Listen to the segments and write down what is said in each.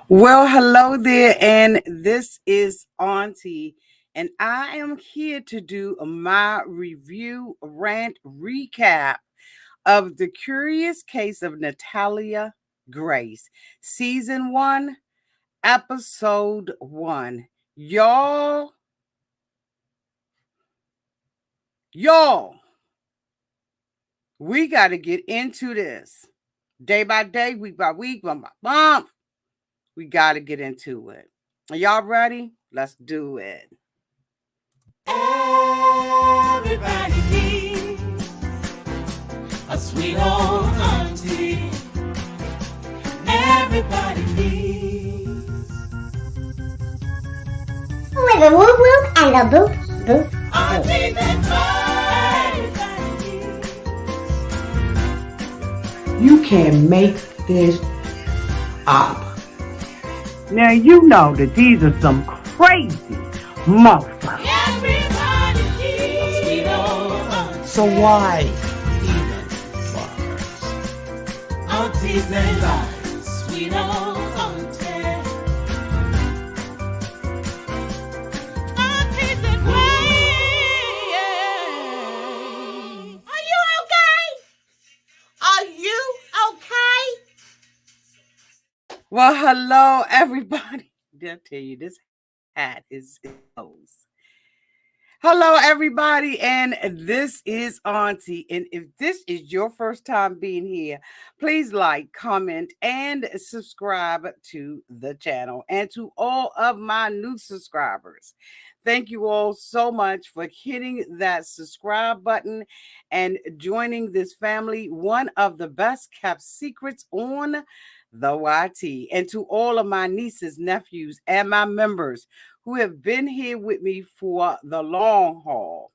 Well, hello there, and this is Auntie, and I am here to do my review, rant, recap of The Curious Case of Natalia Grace, Season 1, Episode 1. Y'all, we got to get into this day by day, week by week, month by month. We got to get into it. Are y'all ready? Let's do it. Everybody needs a sweet old auntie. Everybody needs with a whoop whoop and a boop boop auntie boop. that everybody needs. You can make this up. Now you know that these are some crazy motherfuckers. Everybody needs a sweet old auntie. So why even bother? Aunties and lives, sweet old auntie. Aunties and ways. Are you okay? Are you okay? Well, hello everybody. Did I tell you this hat is close? Hello everybody, and this is Auntie. And if this is your first time being here, please like, comment, and subscribe to the channel. And to all of my new subscribers, thank you all so much for hitting that subscribe button and joining this family, one of the best kept secrets on the YT. And to all of my nieces, nephews, and my members who have been here with me for the long haul,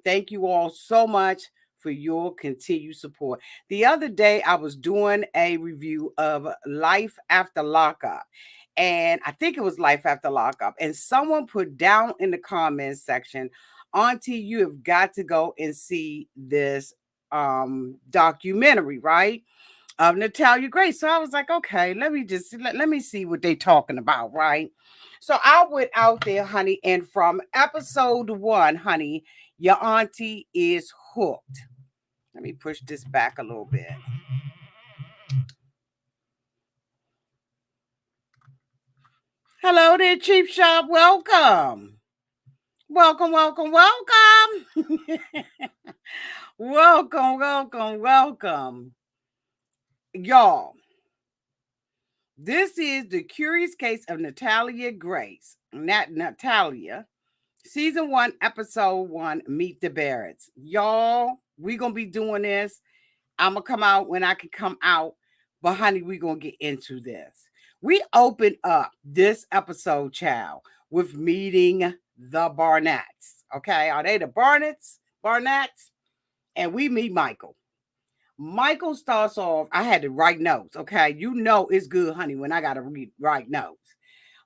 thank you all so much for your continued support. The other day, I was doing a review of Life After Lockup, and I think it was Life After Lockup, and someone put down in the comments section, Auntie, you have got to go and see this documentary, right? Of Natalia Grace. So I was like, okay, let me see what they talking about, right? So I went out there, honey, and from episode 1, honey, your auntie is hooked. Let me push this back a little bit. Hello there, Chief Shop. Welcome. Welcome, welcome, welcome. Welcome, welcome, welcome. Y'all, this is The Curious Case of Natalia Grace. Natalia, Season 1, Episode 1, Meet the Barretts. Y'all, we going to be doing this. I'm going to come out when I can come out. But, honey, we going to get into this. We open up this episode, child, with meeting the Barnetts. Okay? Are they the Barnetts? Barnetts? And we meet Michael. Michael starts off, I had to write notes, okay? You know it's good, honey, when I got to write notes.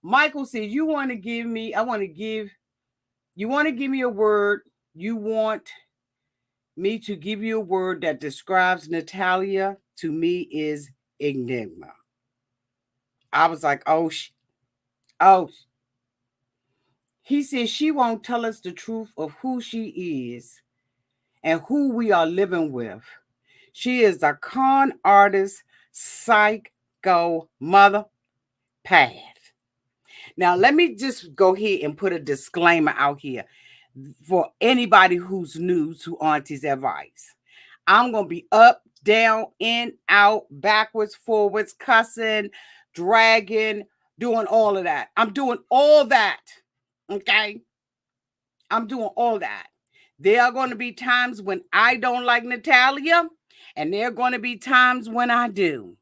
Michael says, you want to give me a word. You want me to give you a word that describes Natalia to me is enigma. I was like, oh. He says she won't tell us the truth of who she is and who we are living with. She is a con artist, psycho mother path. Now, let me just go here and put a disclaimer out here for anybody who's new to Auntie's advice. I'm going to be up, down, in, out, backwards, forwards, cussing, dragging, doing all of that. I'm doing all that. Okay? I'm doing all that. There are going to be times when I don't like Natalia, and there are going to be times when I do.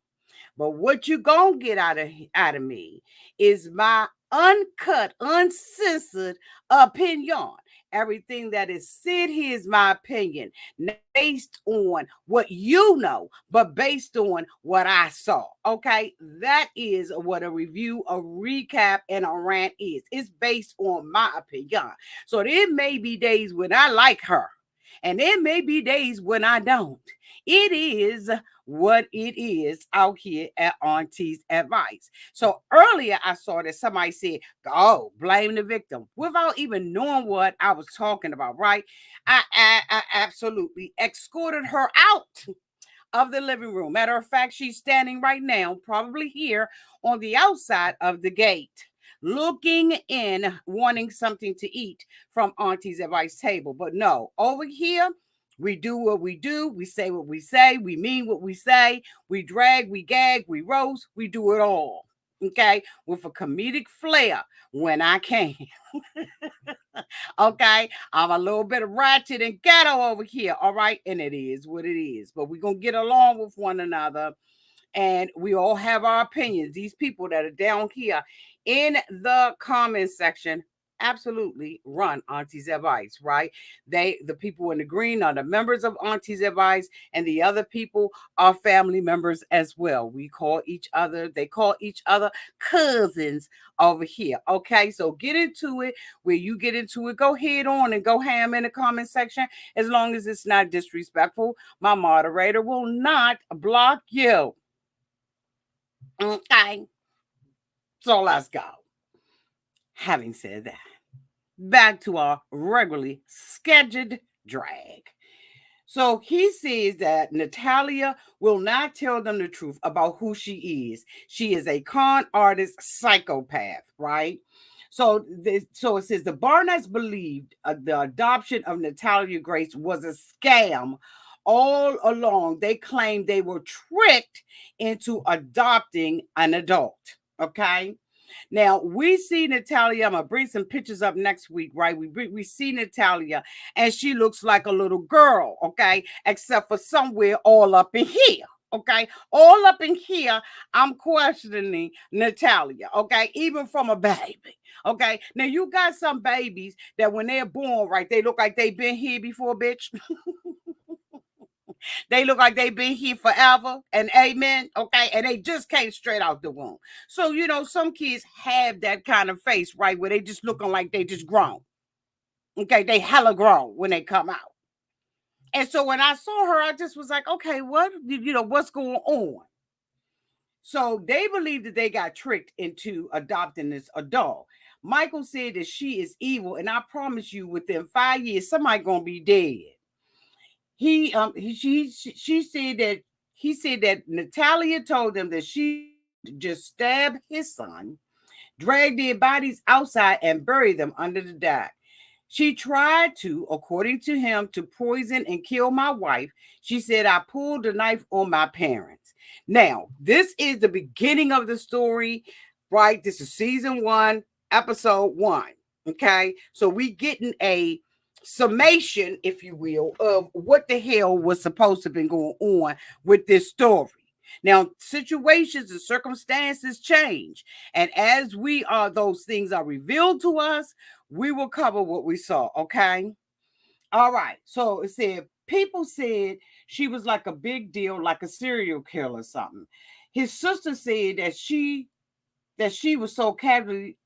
But what you going to get out of me is my uncut, uncensored opinion. Everything that is said here is my opinion, not based on what you know, but based on what I saw. Okay, that is what a review, a recap, and a rant is. It's based on my opinion. So there may be days when I like her, and there may be days when I don't. It is what it is out here at Auntie's Advice. So earlier I saw that somebody said, oh, blame the victim without even knowing what I was talking about, right? I absolutely escorted her out of the living room. Matter of fact, she's standing right now, probably here on the outside of the gate, looking in, wanting something to eat from Auntie's advice table. But no, over here, we do what we do. We say what we say. We mean what we say. We drag, we gag, we roast. We do it all. Okay, with a comedic flair when I can. Okay, I'm a little bit ratchet and ghetto over here. All right, and it is what it is. But we're gonna get along with one another, and we all have our opinions. These people that are down here in the comment section absolutely run Auntie's Advice, right? The people in the green are the members of Auntie's Advice, and the other people are family members as well. We call each other, they call each other cousins over here. Okay, so get into it. Where you get into it, go head on and go ham in the comment section. As long as it's not disrespectful, my moderator will not block you. Okay, so let's go. Having said that, back to our regularly scheduled drag. So he says that Natalia will not tell them the truth about who she is. She is a con artist psychopath, right? So it says the Barnetts believed the adoption of Natalia Grace was a scam all along. They claimed they were tricked into adopting an adult. Okay. Now we see Natalia. I'm gonna bring some pictures up next week, right? We see Natalia, and she looks like a little girl, okay, except for somewhere all up in here. Okay, all up in here, I'm questioning Natalia, okay, even from a baby. Okay, now you got some babies that when they're born, right, they look like they've been here before, bitch. They look like they've been here forever, and amen. Okay, and they just came straight out the womb. So some kids have that kind of face, right, where they just looking like they just grown. Okay, they hella grown when they come out. And so when I saw her, I just was like, okay, what's going on? So they believe that they got tricked into adopting this adult. Michael said that she is evil, and I promise you, within 5 years, somebody gonna be dead. She said that he said that Natalia told them that she just stabbed his son, dragged their bodies outside, and buried them under the dock. She tried to, according to him, to poison and kill my wife. She said, I pulled the knife on my parents. Now, this is the beginning of the story, right? This is season 1, episode 1. Okay, so we getting a summation, if you will, of what the hell was supposed to have been going on with this story. Now, situations and circumstances change, and as those things are revealed to us, we will cover what we saw. Okay, all right. So it said people said she was like a big deal, like a serial killer or something. His sister said that she was so casually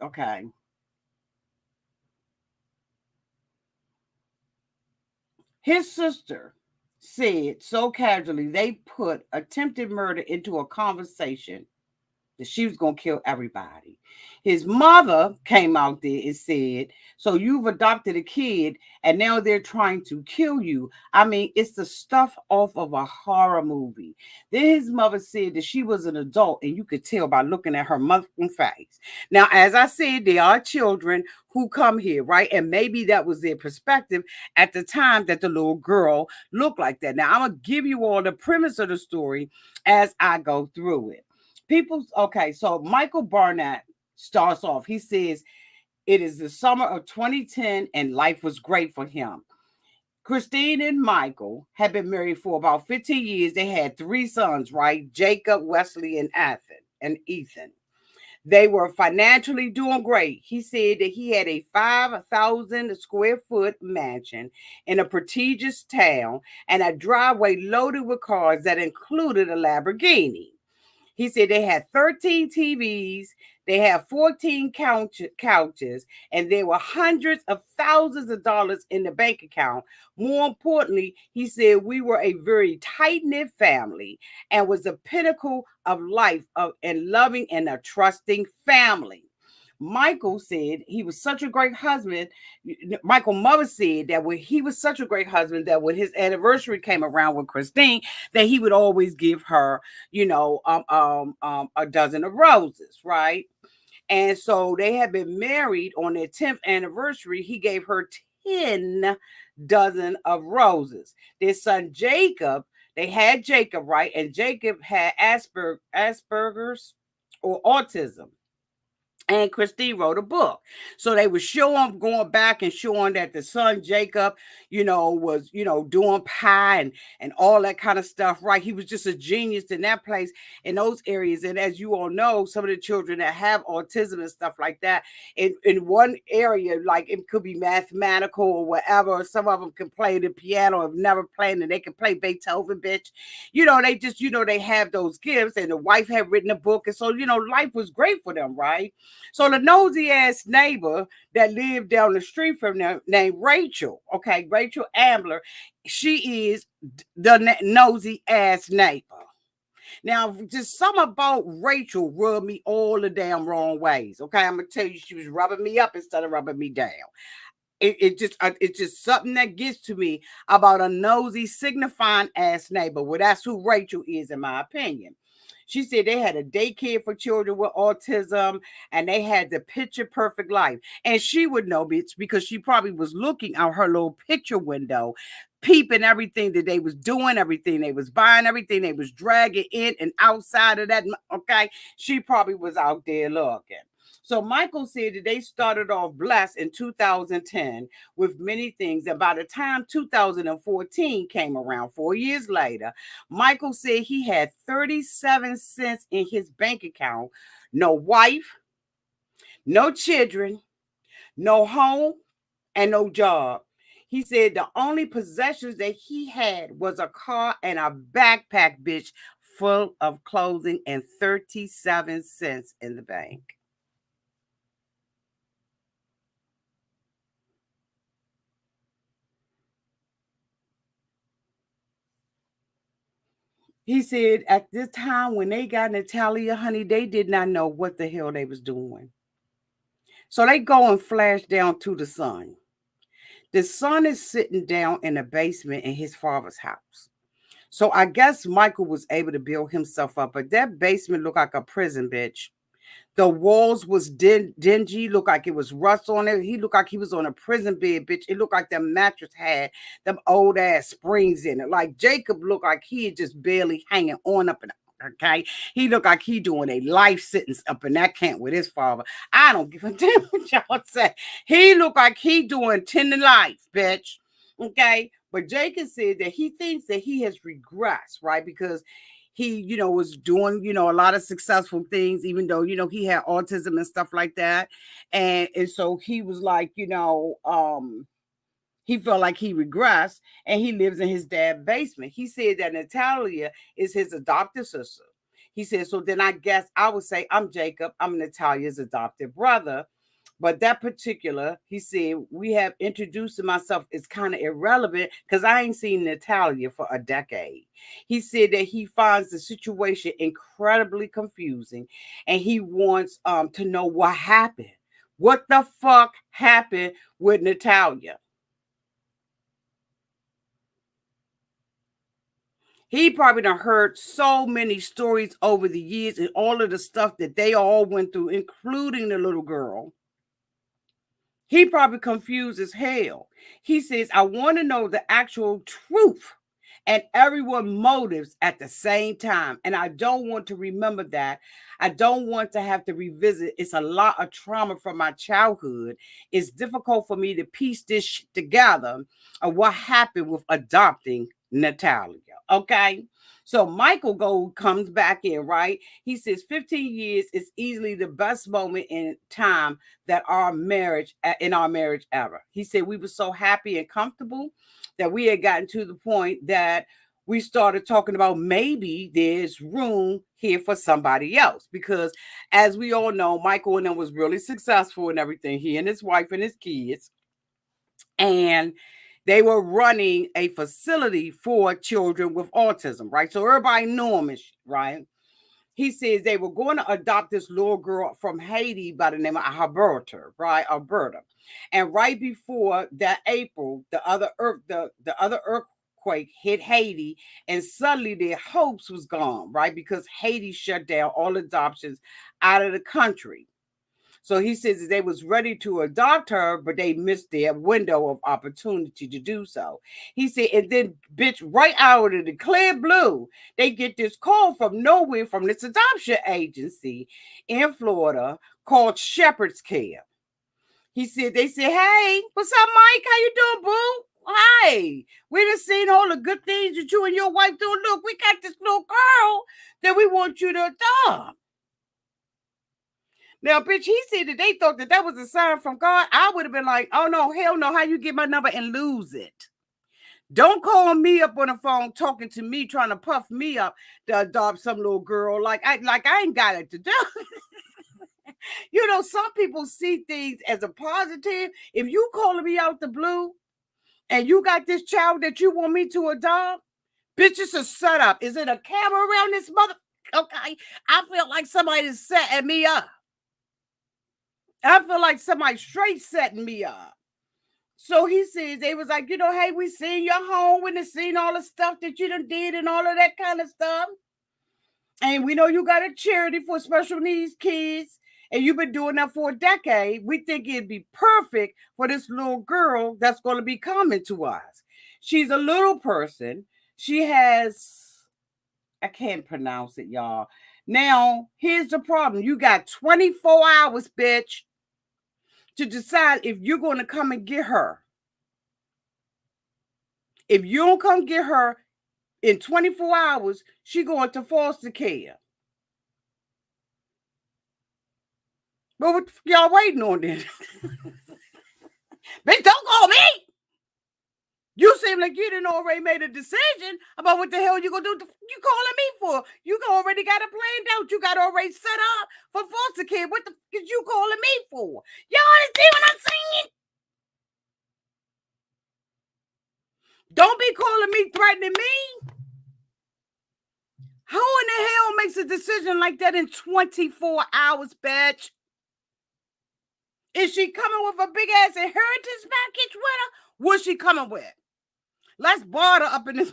okay. His sister said so casually they put attempted murder into a conversation that she was going to kill everybody. His mother came out there and said, so you've adopted a kid and now they're trying to kill you. I mean, it's the stuff off of a horror movie. Then his mother said that she was an adult and you could tell by looking at her motherfucking face. Now, as I said, there are children who come here, right? And maybe that was their perspective at the time that the little girl looked like that. Now, I'm going to give you all the premise of the story as I go through it. So Michael Barnett starts off. He says, it is the summer of 2010 and life was great for him. Christine and Michael had been married for about 15 years. They had 3 sons, right? Jacob, Wesley, and Ethan. They were financially doing great. He said that he had a 5,000 square foot mansion in a prestigious town and a driveway loaded with cars that included a Lamborghini. He said they had 13 TVs, they had 14 couches, and there were hundreds of thousands of dollars in the bank account. More importantly, he said we were a very tight-knit family and was the pinnacle of life and loving and a trusting family. Michael said he was such a great husband. Michael mother said that when he was such a great husband that when his anniversary came around with Christine, that he would always give her, a dozen of roses, right? And so they had been married on their 10th anniversary. He gave her 10 dozen of roses. Their son Jacob, they had Jacob, right? And Jacob had Asperger's or autism. And Christine wrote a book. So they were going back and showing that the son Jacob, was, doing pie and all that kind of stuff, right? He was just a genius in that place, in those areas. And as you all know, some of the children that have autism and stuff like that, in one area, like it could be mathematical or whatever. Some of them can play the piano, have never played, and they can play Beethoven, bitch. They just, they have those gifts. And the wife had written a book. And so, life was great for them, right? So the nosy ass neighbor that lived down the street from them, named Rachel, okay, Rachel Ambler, she is the nosy ass neighbor. Now, just something about Rachel rubbed me all the damn wrong ways. Okay, I'm gonna tell you, she was rubbing me up instead of rubbing me down. It's just something that gets to me about a nosy, signifying ass neighbor. Well, that's who Rachel is, in my opinion. She said they had a daycare for children with autism and they had the picture perfect life. And she would know, bitch, because she probably was looking out her little picture window, peeping everything that they was doing, everything they was buying, everything they was dragging in and outside of that. Okay. She probably was out there looking. So Michael said that they started off blessed in 2010 with many things. And by the time 2014 came around, 4 years later, Michael said he had 37 cents in his bank account, no wife, no children, no home, and no job. He said the only possessions that he had was a car and a backpack, bitch, full of clothing and 37 cents in the bank. He said at this time when they got Natalia, honey, they did not know what the hell they was doing. So they go and flash down to the son. The son is sitting down in the basement in his father's house. So I guess Michael was able to build himself up, but that basement looked like a prison, bitch. The walls was dingy, looked like it was rust on it. He looked like he was on a prison bed, bitch. It looked like the mattress had them old ass springs in it. Like Jacob looked like he had just barely hanging on up in it. Okay, he looked like he doing a life sentence up in that camp with his father. I don't give a damn what y'all say. He looked like he doing 10 to life, bitch. Okay, but Jacob said that he thinks that he has regressed, right? Because he, was doing, a lot of successful things, even though, he had autism and stuff like that. And so he was like, he felt like he regressed and he lives in his dad's basement. He said that Natalia is his adopted sister. He said, so then I guess I would say I'm Jacob. I'm Natalia's adopted brother. But that particular, he said, we have introduced myself is kind of irrelevant because I ain't seen Natalia for a decade. He said that he finds the situation incredibly confusing and he wants to know what happened. What the fuck happened with Natalia? He probably done heard so many stories over the years and all of the stuff that they all went through, including the little girl. He probably confused as hell. He says, I want to know the actual truth and everyone's motives at the same time. And I don't want to remember that. I don't want to have to revisit. It's a lot of trauma from my childhood. It's difficult for me to piece this shit together of what happened with adopting Natalia. Okay. So Michael comes back in, right? He says 15 years is easily the best moment in time that in our marriage ever. He said we were so happy and comfortable that we had gotten to the point that we started talking about maybe there's room here for somebody else. Because as we all know, Michael and them was really successful and everything. He and his wife and his kids. And they were running a facility for children with autism, right? So everybody knew him, right? He says they were going to adopt this little girl from Haiti by the name of Alberta, right? Alberta. And right before that April, the other earthquake hit Haiti, and suddenly their hopes was gone, right? Because Haiti shut down all adoptions out of the country. So he says that they was ready to adopt her, but they missed their window of opportunity to do so. He said, and then, bitch, right out of the clear blue, they get this call from nowhere from this adoption agency in Florida called Shepherd's Care. He said, they said, hey, what's up, Mike? How you doing, boo? Hi. We done seen all the good things that you and your wife doing. Look, we got this little girl that we want you to adopt. Now, bitch, he said that they thought that that was a sign from God. I would have been like, oh, no, hell no. How you get my number and lose it? Don't call me up on the phone talking to me, trying to puff me up to adopt some little girl. Like I ain't got it to do. You know, some people see things as a positive. If you calling me out the blue and you got this child that you want me to adopt, bitch, it's a setup. Is it a camera around this mother? Okay. I feel like somebody's setting me up. I feel like somebody straight setting me up. So he says, they was like, you know, hey, we seen your home when they seen all the stuff that you done did and all of that kind of stuff. And we know you got a charity for special needs kids. And you've been doing that for a decade. We think it'd be perfect for this little girl that's going to be coming to us. She's a little person. She has, I can't pronounce it, y'all. Now, here's the problem. You got 24 hours, bitch, to decide if you're going to come and get her. If you don't come get her in 24 hours, she going to foster care. But what y'all waiting on then? Bitch, don't call me. You seem like you done already made a decision about what the hell you gonna do. You calling me for? You already got it planned out. You got already set up for foster care. What the f is you calling me for? Y'all understand what I'm saying? Don't be calling me, threatening me. Who in the hell makes a decision like that in 24 hours, bitch? Is she coming with a big ass inheritance package with her? What's she coming with? Let's barter up in this.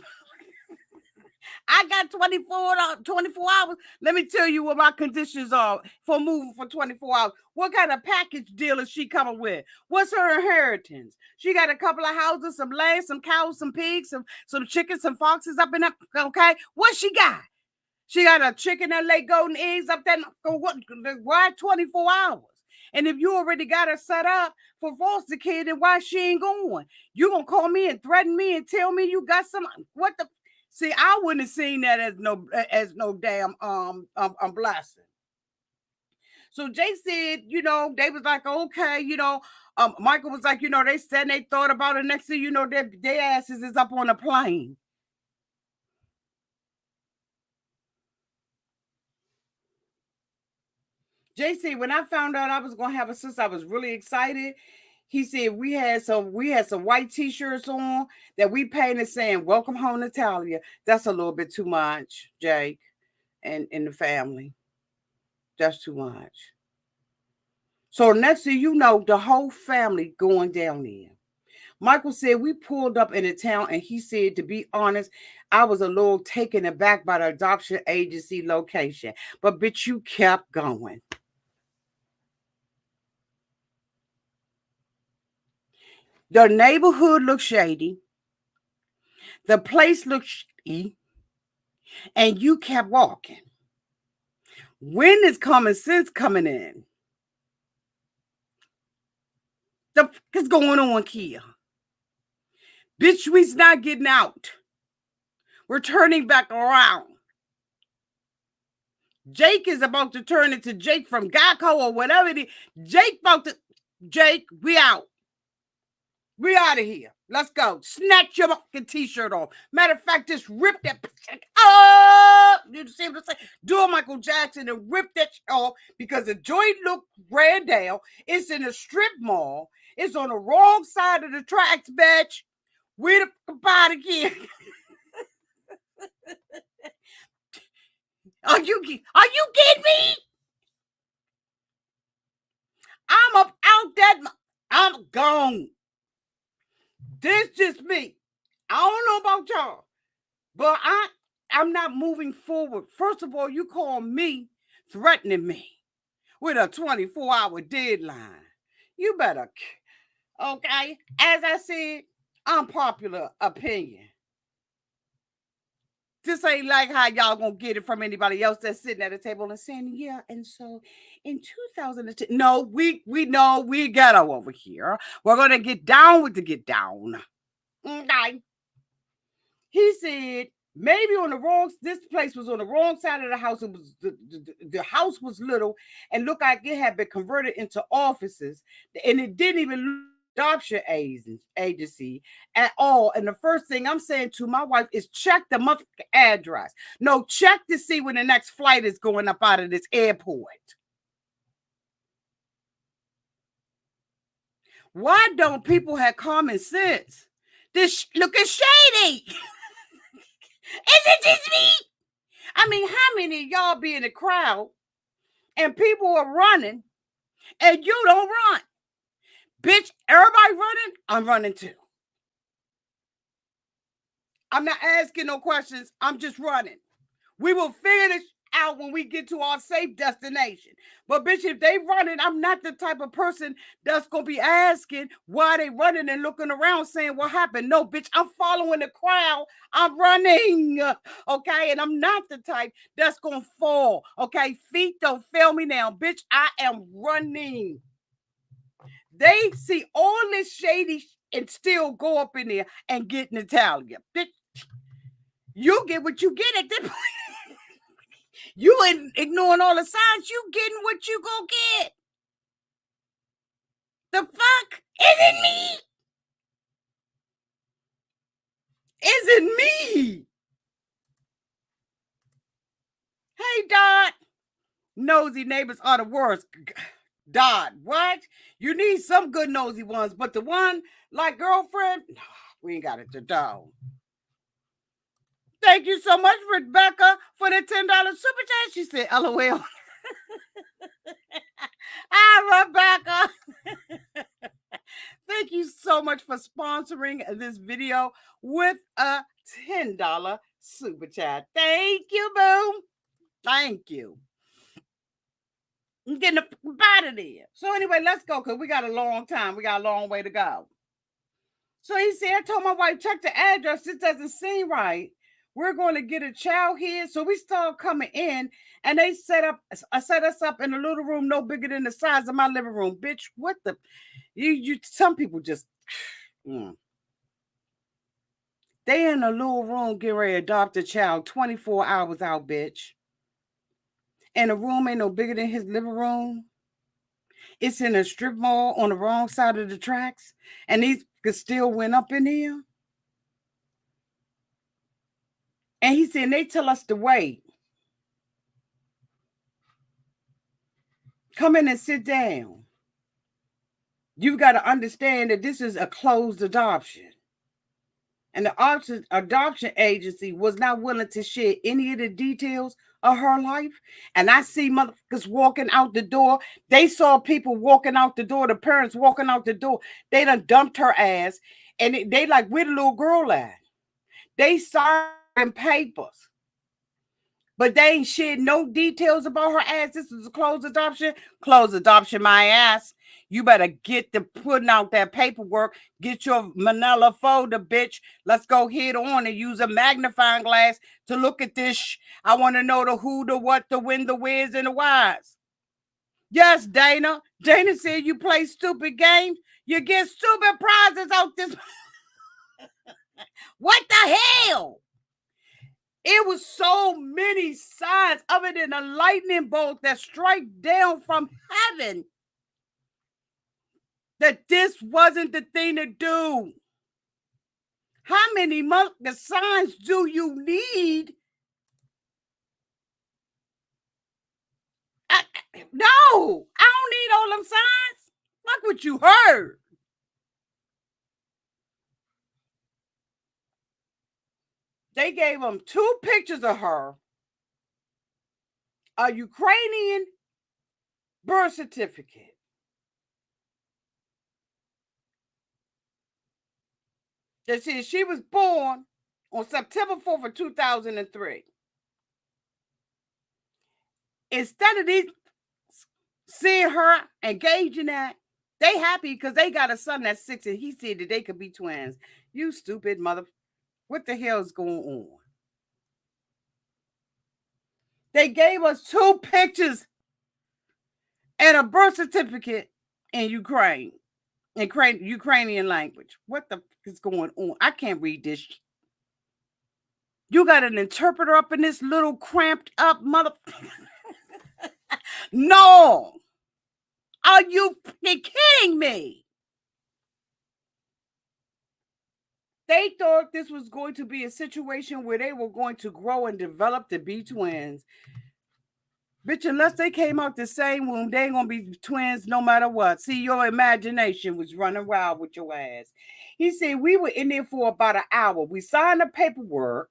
I got 24 hours. Let me tell you what my conditions are for moving for 24 hours. What kind of package deal is she coming with? What's her inheritance? She got a couple of houses, some land, some cows, some pigs, some chickens, some foxes up in that. Okay, what she got? She got a chicken that lay golden eggs up there. Why 24 hours? And if you already got her set up for foster care, then why she ain't going? You gonna call me and threaten me and tell me you got some? What the? See, I wouldn't have seen that as no damn blessing. So Jay said, you know, they was like, okay, you know, Michael was like, you know, they said they thought about it. Next thing you know, their asses is up on a plane. Jay said, when I found out I was gonna have a sister, I was really excited. He said we had some white t-shirts on that we painted saying "Welcome home, Natalia." That's a little bit too much, Jake, and the family. That's too much. So next thing you know, the whole family going down there. Michael said we pulled up in the town, and he said, to be honest, I was a little taken aback by the adoption agency location. But bitch, you kept going. The neighborhood looked shady. The place looked shady. And you kept walking. When is common sense coming in? The fuck is going on here? Bitch, we's not getting out. We're turning back around. Jake is about to turn into Jake from Geico or whatever it is. Jake, we out. We out of here. Let's go. Snatch your fucking t-shirt off. Matter of fact, just rip that up. You see what I'm saying? Do a Michael Jackson and rip that off because the joint look ran down. It's in a strip mall. It's on the wrong side of the tracks, bitch. Where the fuck about again? Are you kidding me? I'm up out that. I'm gone. This just me. I don't know about y'all, but I'm not moving forward. First of all, you call me threatening me with a 24-hour deadline. You better, okay? As I said, unpopular opinion. This ain't like how y'all gonna get it from anybody else that's sitting at a table and saying, yeah, and so in 2010, no, we know we ghetto over here. We're gonna get down with the get down. Okay. He said maybe this place was on the wrong side of the house. It was the house was little and looked like it had been converted into offices, and it didn't even look adoption agency at all. And the first thing I'm saying to my wife is check the motherfucking address. No, check to see when the next flight is going up out of this airport. Why don't people have common sense? This looking shady. Is it just me? I mean, how many of y'all be in the crowd and people are running and you don't run? Bitch, everybody running, I'm running too. I'm not asking no questions. I'm just running. We will figure this out when we get to our safe destination. But bitch, if they running, I'm not the type of person that's going to be asking why they running and looking around saying what happened. No, bitch, I'm following the crowd. I'm running, okay? And I'm not the type that's going to fall, okay? Feet don't fail me now. Bitch, I am running. They see all this shady and still go up in there and get Natalia. Bitch, you get what you get at this point. You ain't ignoring all the signs. You getting what you gonna get. The fuck? Isn't me? Isn't me? Hey, Dot. Nosy neighbors are the worst. Dot, what? You need some good nosy ones, but the one like girlfriend, no, we ain't got it to do. Thank you so much, Rebecca, for the $10 super chat. She said, LOL. Rebecca. Thank you so much for sponsoring this video with a $10 super chat. Thank you, boo. Thank you. I'm getting out of there. So anyway, let's go because we got a long time. We got a long way to go. So he said, I told my wife, check the address. This doesn't seem right. We're going to get a child here. So we start coming in and they set us up in a little room no bigger than the size of my living room. Bitch, what the? Some people just, they in a little room getting ready to adopt a child 24 hours out, bitch. And the room ain't no bigger than his living room. It's in a strip mall on the wrong side of the tracks. And these still went up in here. And he said, they tell us to wait. Come in and sit down. You've got to understand that this is a closed adoption. And the adoption agency was not willing to share any of the details of her life. And I see motherfuckers walking out the door. They saw people walking out the door, the parents walking out the door. They done dumped her ass. And they like, where the little girl at? They signed papers. But they ain't shared no details about her ass. This is a closed adoption. Closed adoption, my ass. You better get to putting out that paperwork. Get your manila folder, bitch. Let's go head on and use a magnifying glass to look at this. I want to know the who, the what, the when, the where's, and the why's. Yes, Dana. Dana said you play stupid games. You get stupid prizes out this. What the hell? It was so many signs other than a lightning bolt that strike down from heaven that this wasn't the thing to do. How many signs do you need? No, I don't need all them signs. Fuck what you heard. They gave them 2 pictures of her, a Ukrainian birth certificate. They said she was born on September 4th of 2003. Instead of these seeing her engaging that, they happy because they got a son that's 6 and he said that they could be twins. You stupid mother. What the hell is going on? They gave us 2 pictures and a birth certificate in Ukraine, in Ukrainian language. What the fuck is going on? I can't read this. You got an interpreter up in this little cramped up mother. No. Are you kidding me? They thought this was going to be a situation where they were going to grow and develop to be twins. Bitch, unless they came out the same womb, they ain't gonna be twins no matter what. See, your imagination was running wild with your ass. He said we were in there for about an hour. We signed the paperwork.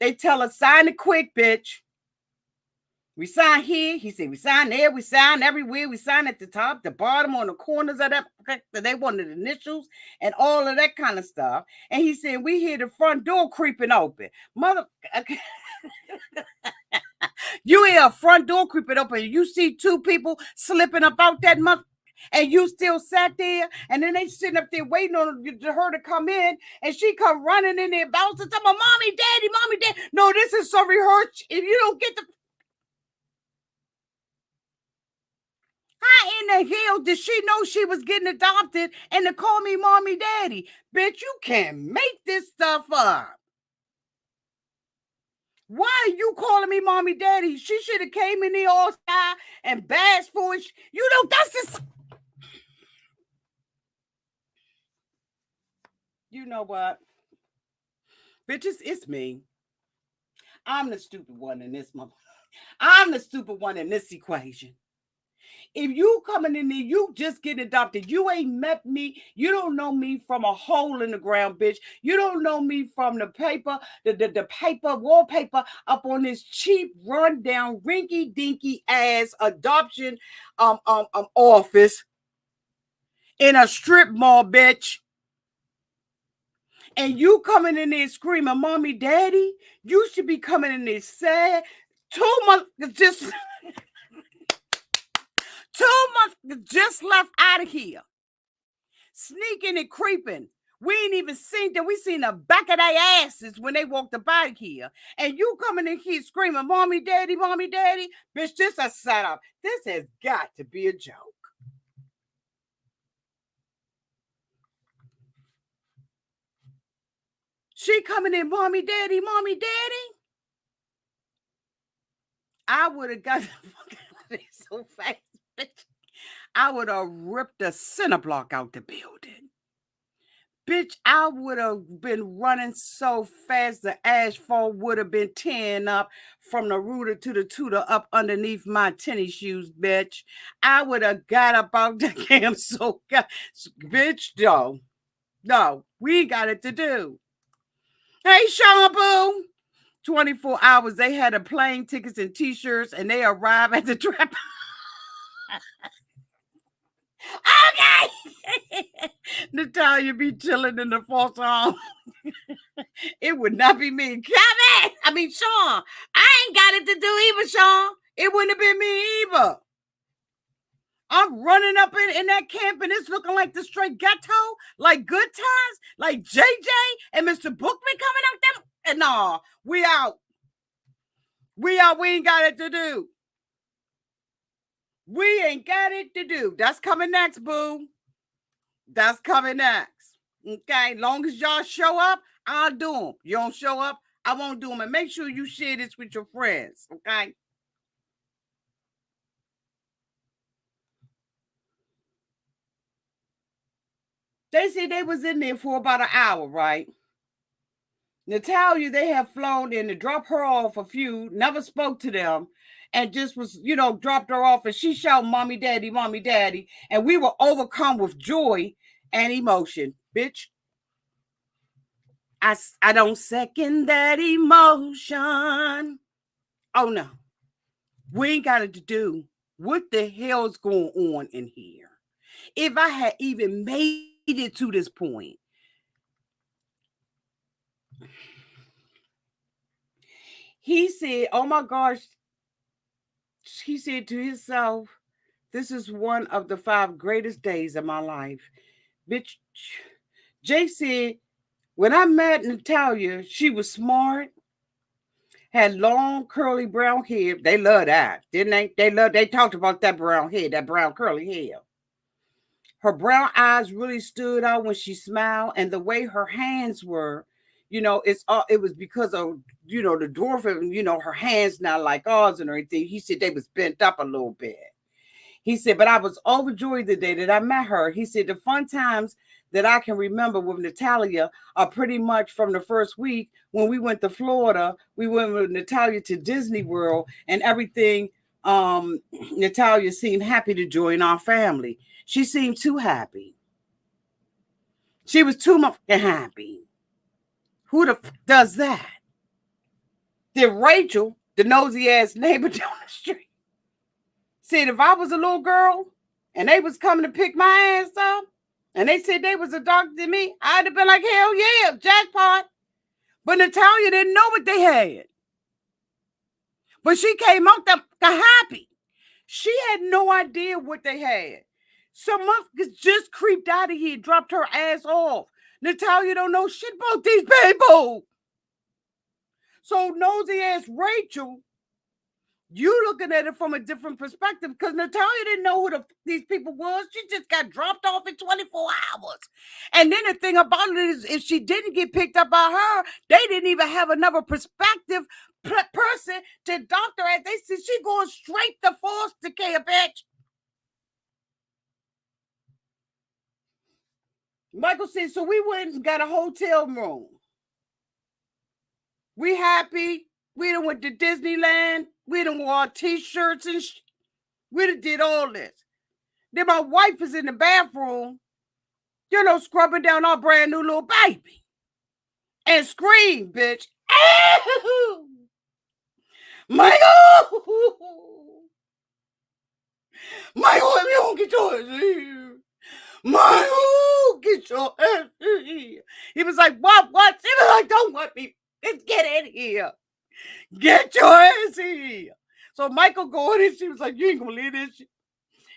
They tell us, sign it quick, bitch. We sign here. He said we sign there. We sign everywhere. We sign at the top, the bottom, on the corners of that. They wanted initials and all of that kind of stuff. And he said we hear the front door creeping open. Mother, you hear a front door creeping open. You see 2 people slipping about that mother, and you still sat there. And then they sitting up there waiting on her to come in, and she come running in there, bouncing, talking, mommy, daddy, mommy, daddy. No, this is so rehearsed. If you don't get the how in the hell did she know she was getting adopted and to call me mommy daddy? Bitch, you can't make this stuff up. Why are you calling me mommy daddy? She should have came in there all shy and bashful. You know, that's just... You know what? Bitches, it's me. I'm the stupid one in this month. I'm the stupid one in this equation. If you coming in there, you just getting adopted. You ain't met me. You don't know me from a hole in the ground, bitch. You don't know me from the paper, the paper, wallpaper up on this cheap, rundown, rinky-dinky ass adoption office in a strip mall, bitch. And you coming in there screaming, mommy, daddy, you should be coming in there sad. 2 months just... 2 months just left out of here. Sneaking and creeping. We ain't even seen that. We seen the back of their asses when they walked up out of here. And you coming in here screaming, mommy, daddy, mommy, daddy. Bitch, this is a setup. This has got to be a joke. She coming in, mommy, daddy, mommy, daddy. I would have got the fuck out of so fast, bitch. I would have ripped the center block out the building. Bitch, I would have been running so fast the asphalt would have been tearing up from the rooter to the tutor up underneath my tennis shoes, bitch. I would have got up out the damn so bitch, no, we got it to do. Hey, Shampoo. 24 hours, they had a plane tickets and t-shirts, and they arrived at the trap. Okay. Natalia be chilling in the foster home. It would not be me. Sean. I ain't got it to do either, Sean. It wouldn't have been me either. I'm running up in that camp and it's looking like the straight ghetto, like Good Times, like JJ and Mr. Bookman coming out there. And no, we out. We out. We ain't got it to do. We ain't got it to do. That's coming next, boo. That's coming next. Okay, long as y'all show up, I'll do them. You don't show up, I won't do them. And make sure you share this with your friends, okay? They said they was in there for about an hour, right? Natalia, they have flown in to drop her off a few, never spoke to them, and just was, dropped her off, and she shouted, Mommy, Daddy, Mommy, Daddy. And we were overcome with joy and emotion. Bitch, I don't second that emotion. Oh, no. We ain't got to do what the hell's going on in here. If I had even made it to this point, he said, oh my gosh, he said to himself, this is one of the 5 greatest days of my life. Bitch, Jay said, when I met Natalia, she was smart, had long curly brown hair. They love that, didn't they? They talked about that brown hair, that brown curly hair. Her brown eyes really stood out when she smiled, and the way her hands were, it was because of the dwarf, and her hands not like ours and everything. He said they was bent up a little bit. He said, but I was overjoyed the day that I met her. He said the fun times that I can remember with Natalia are pretty much from the first week when we went to Florida. We went with Natalia to Disney World and everything. Natalia seemed happy to join our family. She seemed too happy. She was too much happy. Who the does that? Then Rachel, the nosy ass neighbor down the street, said if I was a little girl and they was coming to pick my ass up and they said they was a doctor to me, I'd have been like, hell yeah, jackpot. But Natalia didn't know what they had. But she came out the happy. She had no idea what they had. Some motherfuckers just creeped out of here, dropped her ass off. Natalia don't know shit about these people. So nosy ass Rachel, you looking at it from a different perspective because Natalia didn't know who these people was. She just got dropped off in 24 hours. And then the thing about it is, if she didn't get picked up by her, they didn't even have another perspective person to doctor at. They said she going straight to foster care, bitch. Michael said, so we went and got a hotel room. We happy. We done went to Disneyland. We done wore t-shirts and we done did all this. Then my wife is in the bathroom, scrubbing down our brand new little baby. And scream, bitch. Michael! Michael, if you don't get your ass here. Michael, get your ass here. He was like, what? He was like, don't want me. Let's get in here. Get your ass here. So Michael going in, she was like, you ain't gonna believe this shit.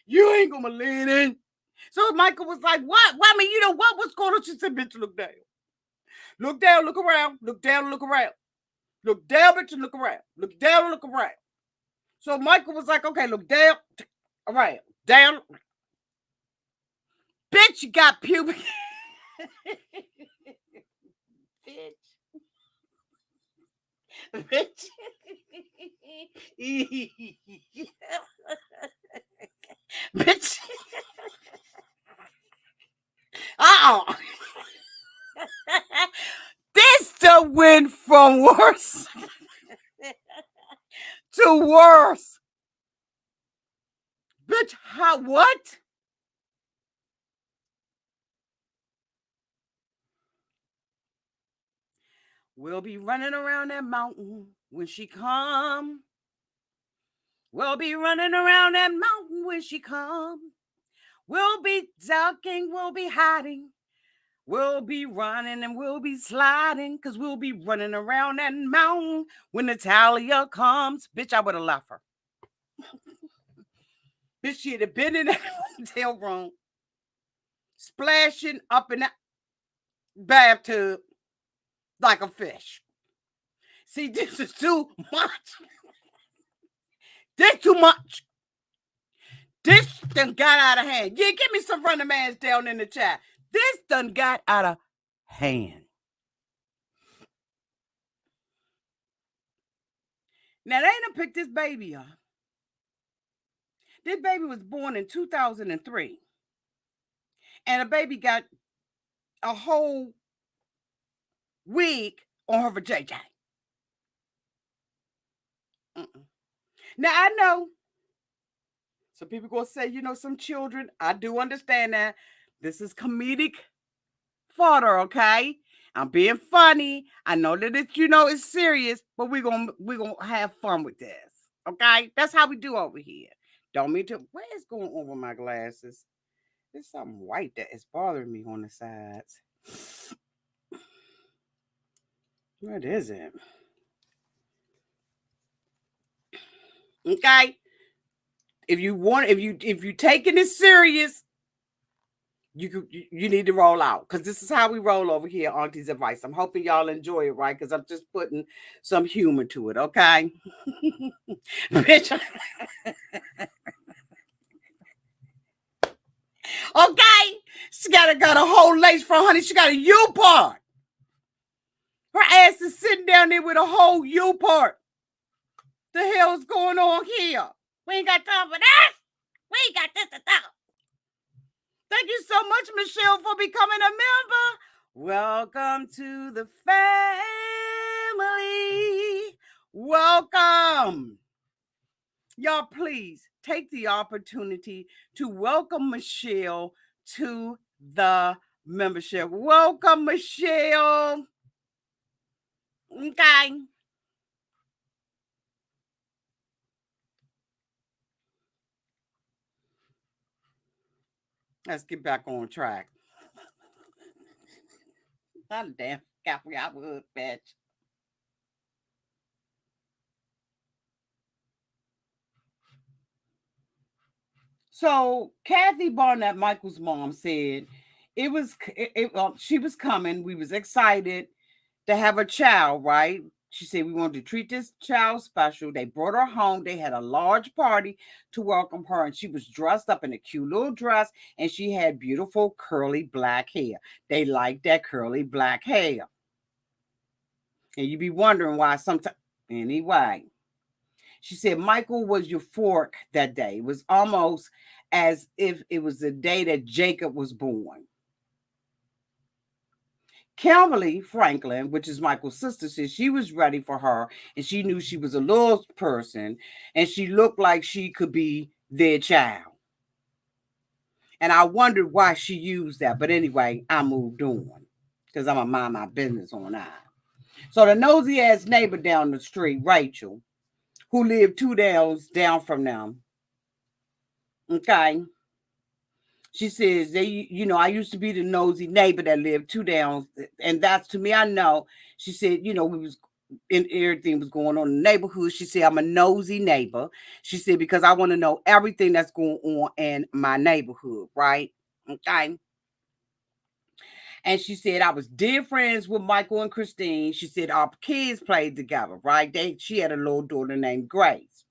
You ain't gonna believe it. So Michael was like, what? Well, I mean, what's going on? She said, bitch, look down. Look down, look around. Look down, look around. Look down, bitch, and look around. Look down, look around. So Michael was like, okay, look down. All right, down. Bitch, you got pubic. Bitch. Bitch. Bitch. This the went from worse to worse. Bitch, how what? We'll be running around that mountain when she come. We'll be running around that mountain when she come. We'll be ducking, we'll be hiding. We'll be running and we'll be sliding because we'll be running around that mountain when Natalia comes. Bitch, I would have left her. Bitch, she'd have been in that hotel room, splashing up in that bathtub like a fish. See, this is too much. This too much. This done got out of hand. Yeah, give me some random ass down in the chat. This done got out of hand. Now, they ain't picked this baby up. This baby was born in 2003. And the baby got a whole wig on her for JJ. Now I know some people gonna say, some children. I do understand that this is comedic fodder, okay? I'm being funny. I know that it's serious, but we're gonna have fun with this. Okay? That's how we do over here. Don't mean to. What is going on with my glasses? There's something white that is bothering me on the sides. What is it? Okay? If you taking it serious, you need to roll out, because this is how we roll over here, Auntie's advice. I'm hoping y'all enjoy it, right? Because I'm just putting some humor to it, okay? Bitch. Okay? She got a whole lace front, honey. She got a U-part. Her ass is sitting down there with a whole U-part. The hell's going on here? We ain't got time for that. We ain't got this to talk. Thank you so much, Michelle, for becoming a member. Welcome to the family. Welcome. Y'all, please take the opportunity to welcome Michelle to the membership. Welcome, Michelle. Okay. Let's get back on track. Not a damn Caffrey, I would, bitch. So Kathy Barnett, Michael's mom, said she was coming. We was excited to have a child, right? She said we wanted to treat this child special. They brought her home. They had a large party to welcome her, and she was dressed up in a cute little dress, and she had beautiful curly black hair. They liked that curly black hair. And you be wondering why sometimes. Anyway, she said Michael was euphoric that day. It was almost as if it was the day that Jacob was born. Kimberly Franklin, which is Michael's sister, said she was ready for her and she knew she was a little person and she looked like she could be their child. And I wondered why she used that. But anyway, I moved on because I'm going to mind my business on that. So the nosy ass neighbor down the street, Rachel, who lived 2 down from them, okay, she says I used to be the nosy neighbor that lived 2 down, and that's to me. I know. She said, we was in everything was going on in the neighborhood. She said, I'm a nosy neighbor. She said, because I want to know everything that's going on in my neighborhood, right? Okay. And she said, I was dear friends with Michael and Christine. She said, our kids played together, right? She had a little daughter named Grace.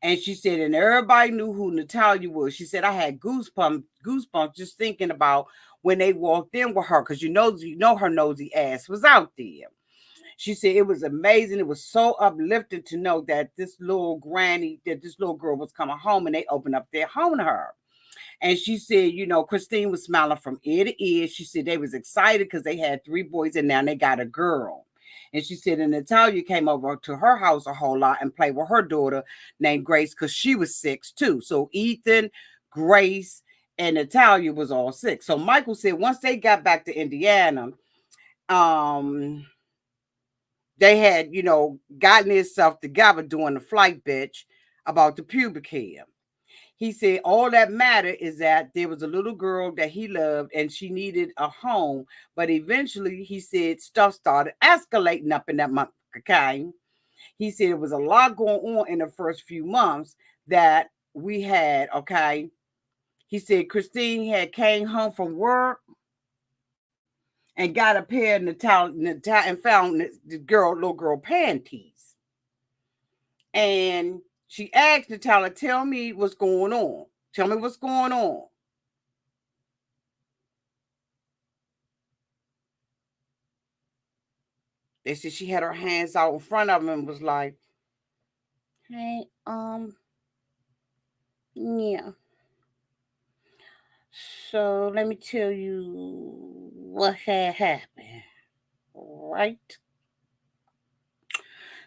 And she said, and everybody knew who Natalia was. She said, I had goosebumps just thinking about when they walked in with her, because you know her nosy ass was out there. She said it was amazing. It was so uplifting to know that this little girl was coming home, and they opened up their home to her. And she said, Christine was smiling from ear to ear. She said they was excited because they had 3 boys and now they got a girl. And she said, and Natalia came over to her house a whole lot and played with her daughter named Grace because she was 6 too. So Ethan, Grace, and Natalia was all 6. So Michael said once they got back to Indiana, they had, gotten itself together during the flight, bitch, about the pubic hair. He said all that mattered is that there was a little girl that he loved and she needed a home. But eventually, he said, stuff started escalating up in that month. Okay. He said it was a lot going on in the first few months that we had. Okay. He said Christine had came home from work and got a pair of Natalia and found the little girl panties. And she asked Natalia, tell me what's going on. Tell me what's going on. They said she had her hands out in front of him and was like, hey, yeah. So let me tell you what had happened, right?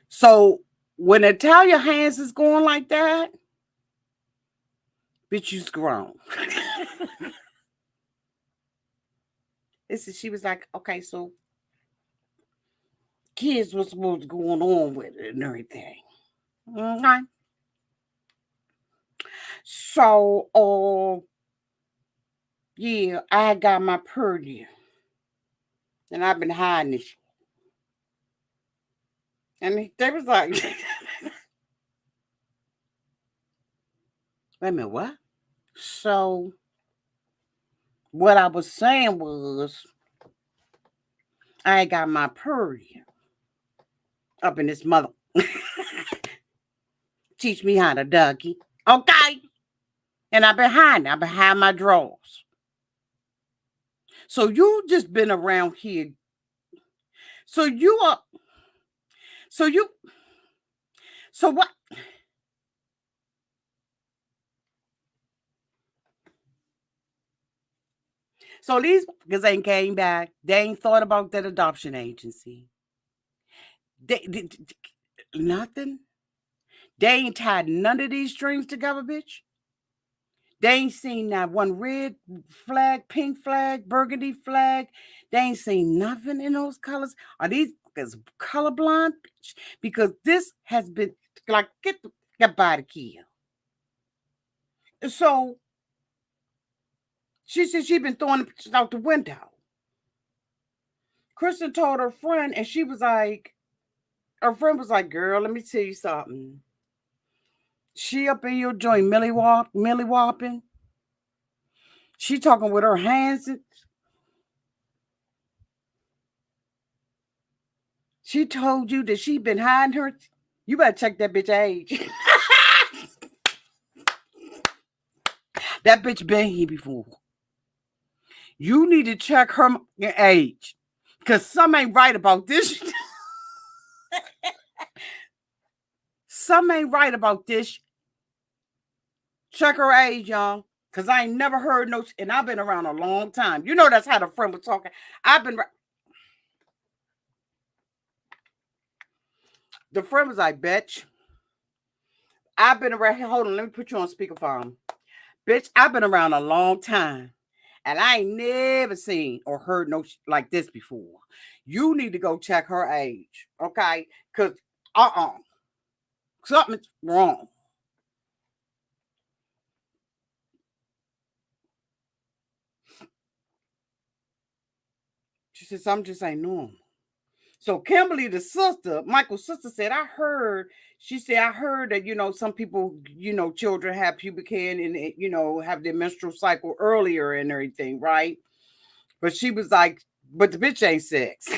So when Natalia hands is going like that, bitch, you's grown. She was like, okay, so kids were supposed to go on with it and everything. Okay. So, yeah, I got my purdy, and I've been hiding it. And they was like, wait a minute, what? So, what I was saying was, I got my purdy up in this mother. Teach me how to Dougie. Okay. And I've been hiding. I've been hiding my drawers. So you just been around here. So you are. So you. So what? So these because ain't came back. They ain't thought about that adoption agency. They nothing. They ain't tied none of these strings together, bitch. They ain't seen that one red flag, pink flag, burgundy flag. They ain't seen nothing in those colors. Are these colorblind, bitch? Because this has been like get by the kid. So she said she been throwing the pictures out the window. Kristen told her friend, and she was like, her friend was like, girl, let me tell you something. She up in your joint, Millie Whopping. She talking with her hands. She told you that she been hiding her. You better check that bitch age. That bitch been here before. You need to check her age. Because some ain't right about this. Some ain't right about this. Check her age, y'all. Because I ain't never heard no. And I've been around a long time. You know that's how the friend was talking. The friend was like, bitch. I've been around here. Hold on, let me put you on speakerphone. Bitch, I've been around a long time. And I ain't never seen or heard no like this before. You need to go check her age. Okay? Because something's wrong. She said, something just ain't normal. So Kimberly, the sister, Michael's sister said, she said, I heard that, some people, children have pubic hair and, have their menstrual cycle earlier and everything, right? But she was like, but the bitch ain't sex.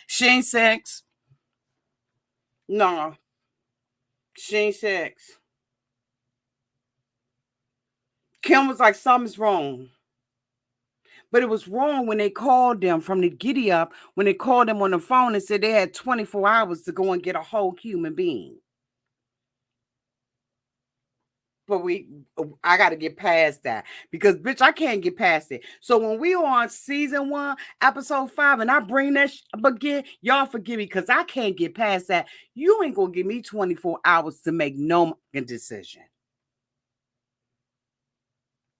She ain't sex. No, she ain't sex. Kim was like, something's wrong. But it was wrong when they called them from the giddy up, when they called them on the phone and said they had 24 hours to go and get a whole human being. But I got to get past that because, bitch, I can't get past it. So when we on season 1, episode 5, and I bring that again, y'all forgive me because I can't get past that. You ain't going to give me 24 hours to make no decision.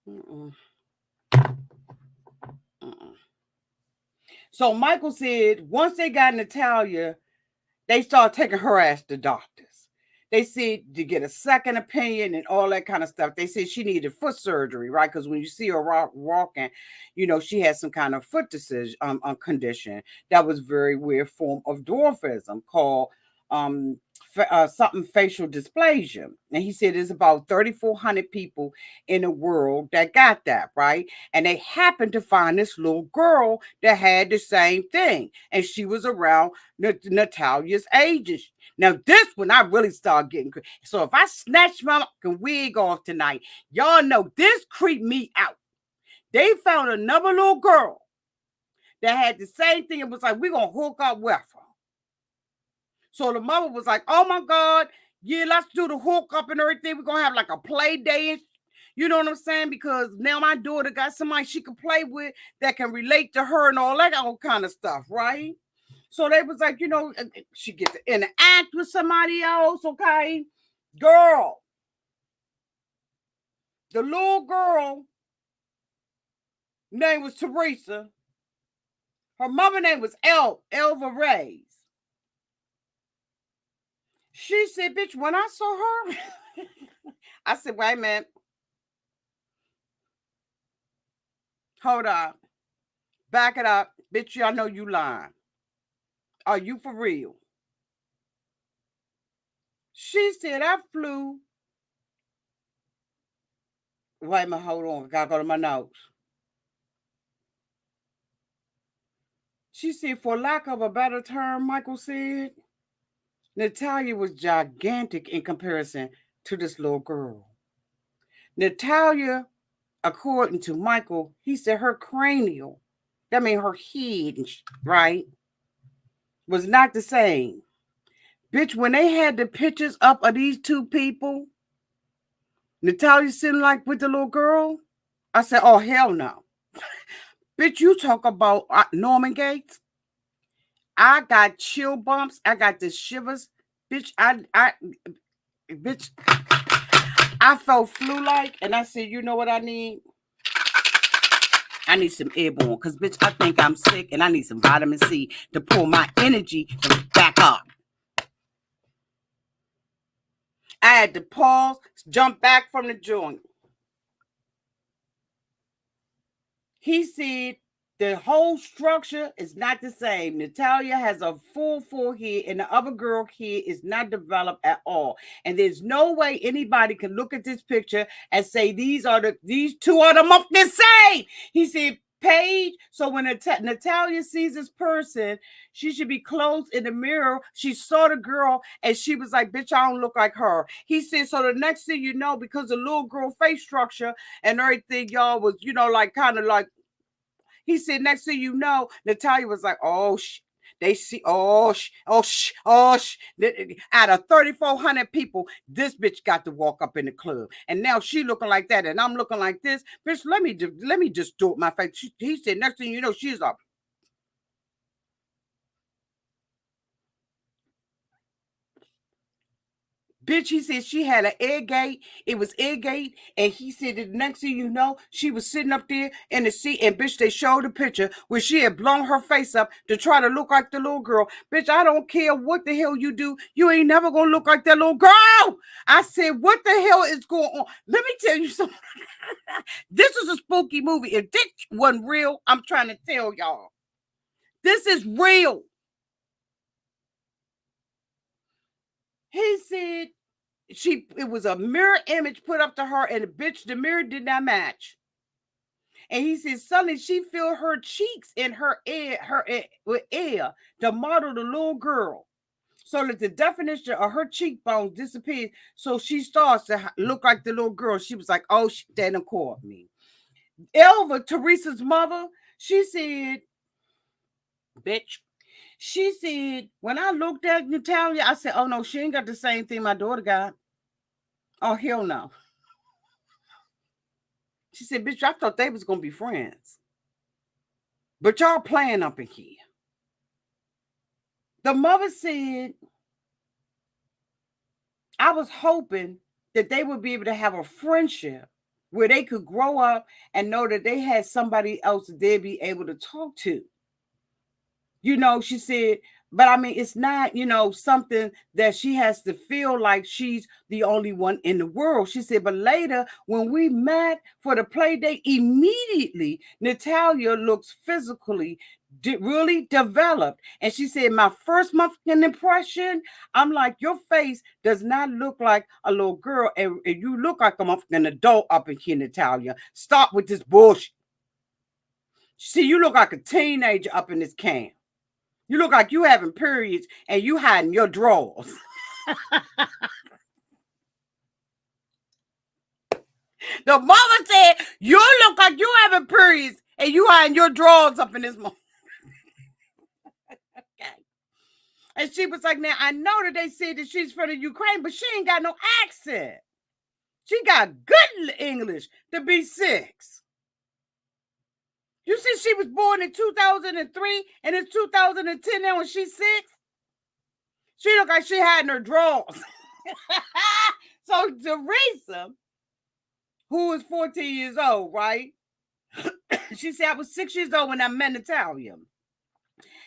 Mm-mm. Mm-mm. So Michael said once they got Natalia, they started taking her ass to doctors. They said to get a second opinion and all that kind of stuff. They said she needed foot surgery, right? Because when you see her walking, she had some kind of foot condition that was very weird form of dwarfism called something facial dysplasia. And he said there's about 3,400 people in the world that got that, right? And they happened to find this little girl that had the same thing. And she was around Natalia's age. Now, this one I really started getting. So if I snatch my wig off tonight, y'all know this creeped me out. They found another little girl that had the same thing. It was like, we're going to hook up with her. So the mother was like, oh my God, yeah, let's do the hook up and everything. We're going to have like a play day. You know what I'm saying? Because now my daughter got somebody she can play with that can relate to her and all that all kind of stuff, right? So they was like, she get to interact with somebody else, okay? Girl, the little girl name was Teresa. Her mother name was Elva Reyes. She said, bitch, when I saw her, I said, wait a minute. Hold up. Back it up. Bitch, I know you lying. Are you for real? She said, I flew. Wait a minute, hold on. I gotta go to my notes. She said, for lack of a better term, Michael said, Natalia was gigantic in comparison to this little girl. Natalia, according to Michael, he said her cranial, that means her head, right, was not the same. Bitch, when they had the pictures up of these two people, Natalia sitting like with the little girl, I said, oh, hell no. Bitch, you talk about Norman Gates. I got chill bumps. I got the shivers. Bitch, bitch, I felt flu-like, and I said, you know what I need? I need some airborne, because, bitch, I think I'm sick, and I need some vitamin C to pull my energy back up. I had to pause, jump back from the joint. He said the whole structure is not the same. Natalia has a full forehead, and the other girl here is not developed at all. And there's no way anybody can look at this picture and say these two are the same. He said, Paige, so when Natalia sees this person, she should be close in the mirror. She saw the girl and she was like, bitch, I don't look like her. He said, so the next thing you know, because the little girl face structure and everything, y'all was, like kind of like, he said, next thing you know, Natalia was like, oh, they see, out of 3,400 people, this bitch got to walk up in the club. And now she looking like that, and I'm looking like this. Bitch, let me just do it my face. He said, next thing you know, she's up. Bitch, he said she had an air gate. It was air gate. And he said the next thing you know, she was sitting up there in the seat. And bitch, they showed a picture where she had blown her face up to try to look like the little girl. Bitch, I don't care what the hell you do. You ain't never going to look like that little girl. I said, what the hell is going on? Let me tell you something. This is a spooky movie. If this wasn't real, I'm trying to tell y'all. This is real. He said it was a mirror image put up to her, and the mirror did not match. And he said suddenly she feel her cheeks in her with air to model the little girl, so that the definition of her cheekbones disappeared. So she starts to look like the little girl. She was like, "Oh, they done caught me." Elva, Teresa's mother, she said, "Bitch." She said, when I looked at Natalia, I said, oh, no, she ain't got the same thing my daughter got. Oh, hell no. She said, bitch, I thought they was going to be friends. But y'all playing up in here. The mother said, I was hoping that they would be able to have a friendship where they could grow up and know that they had somebody else that they'd be able to talk to. She said, but I mean, it's not, something that she has to feel like she's the only one in the world. She said, but later when we met for the play date, immediately Natalia looks physically really developed. And she said, my first month impression, I'm like, your face does not look like a little girl. And you look like an adult up in here, Natalia. Stop with this bullshit. See, you look like a teenager up in this camp. You look like you having periods and you hiding your drawers. The mother said, you look like you having periods and you hiding your drawers up in this moment. Okay. And she was like, now I know that they said that she's from the Ukraine, but she ain't got no accent. She got good English to be 6. You see, she was born in 2003 and it's 2010 now and she's 6. She looked like she had in her drawers. So Teresa, who is 14 years old, right? She said, I was 6 years old when I met Natalia.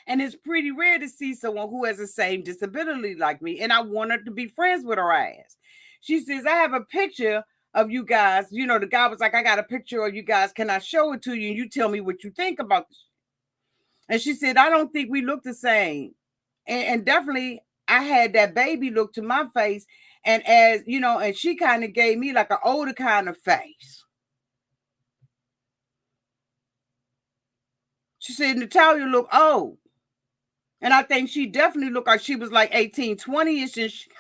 And it's pretty rare to see someone who has the same disability like me. And I wanted to be friends with her ass. She says, I have a picture of you guys. You know, the guy was like, I got a picture of you guys. Can I show it to you? And you tell me what you think about this. And she said, I don't think we look the same. And definitely, I had that baby look to my face. And as, you know, and she kind of gave me like an older kind of face. She said, Natalia looked old. And I think she definitely looked like she was like 18, 20-ish. And she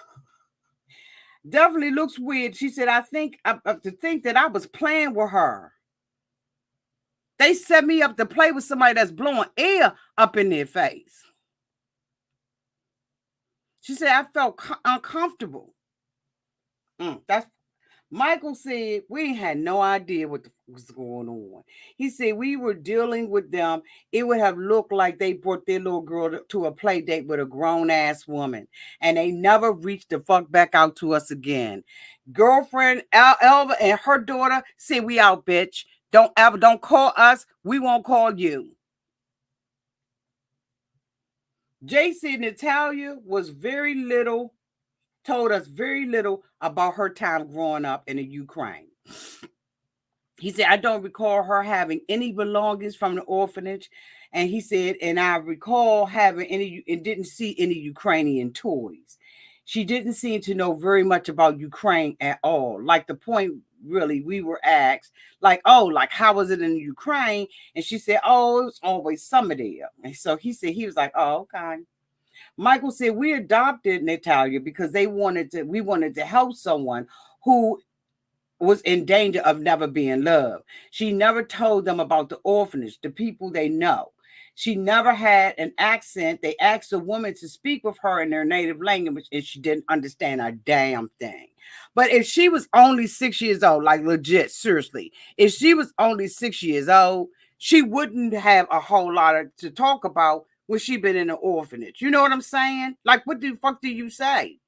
definitely looks weird. She said, I think to think that I was playing with her. They set me up to play with somebody that's blowing air up in their face. She said, I felt uncomfortable. That's Michael said, we ain't had no idea what was going on. He said, we were dealing with them. It would have looked like they brought their little girl to a play date with a grown-ass woman. And they never reached the fuck back out to us again. Girlfriend, Elva, and her daughter said, we out, bitch. Don't call us. We won't call you. Jay said Natalia was told us very little about her time growing up in the Ukraine. He said, I don't recall her having any belongings from the orphanage. And he said, and I recall having any and didn't see any Ukrainian toys. She didn't seem to know very much about Ukraine at all. Like the point, really, we were asked, like, oh, like, how was it in Ukraine? And she said, oh, it was always summer there. And so he said, he was like, oh, okay. Michael said, we adopted Natalia because we wanted to help someone who was in danger of never being loved. She never told them about the orphanage, the people they know. She never had an accent. They asked a woman to speak with her in their native language, and she didn't understand a damn thing. But if she was only 6 years old, like legit, seriously, if she was only 6 years old, she wouldn't have a whole lot to talk about when she been in an orphanage. You know what I'm saying? Like, what the fuck do you say?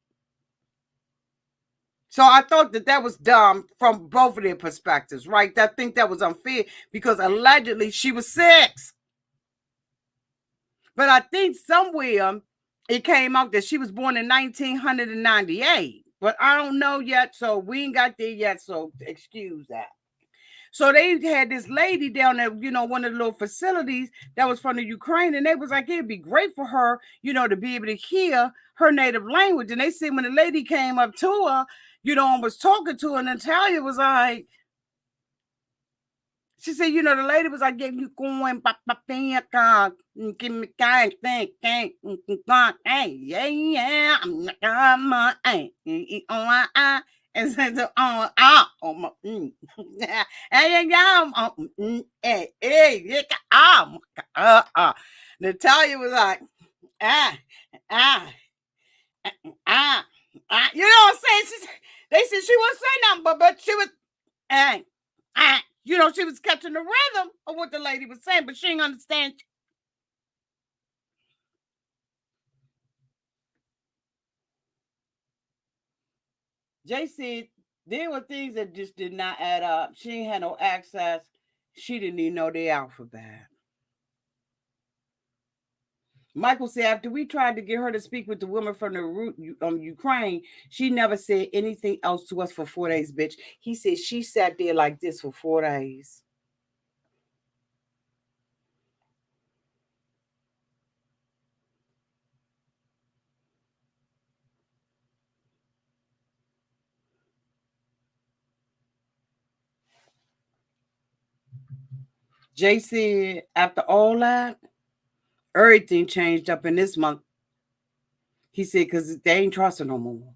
So I thought that was dumb from both of their perspectives, right? I think that was unfair because allegedly she was 6. But I think somewhere it came out that she was born in 1998. But I don't know yet, so we ain't got there yet, so excuse that. So they had this lady down at, you know, one of the little facilities that was from the Ukraine, and they was like, it'd be great for her, you know, to be able to hear her native language. And they said when the lady came up to her, you know, and was talking to her, and Natalia was like, she said, you know, the lady was like, yeah, you going, give me think, yeah, and said, Natalia was like, you know what I'm saying? They said she wasn't saying nothing, but she was, you know, she was catching the rhythm of what the lady was saying, but she didn't understand. Jay said there were things that just did not add up. She ain't had no access. She didn't even know the alphabet. Michael said after we tried to get her to speak with the woman from the Ukraine, she never said anything else to us for 4 days, bitch. He said she sat there like this for 4 days. Jay said after all that, everything changed up in this month. He said, because they ain't trusting no more.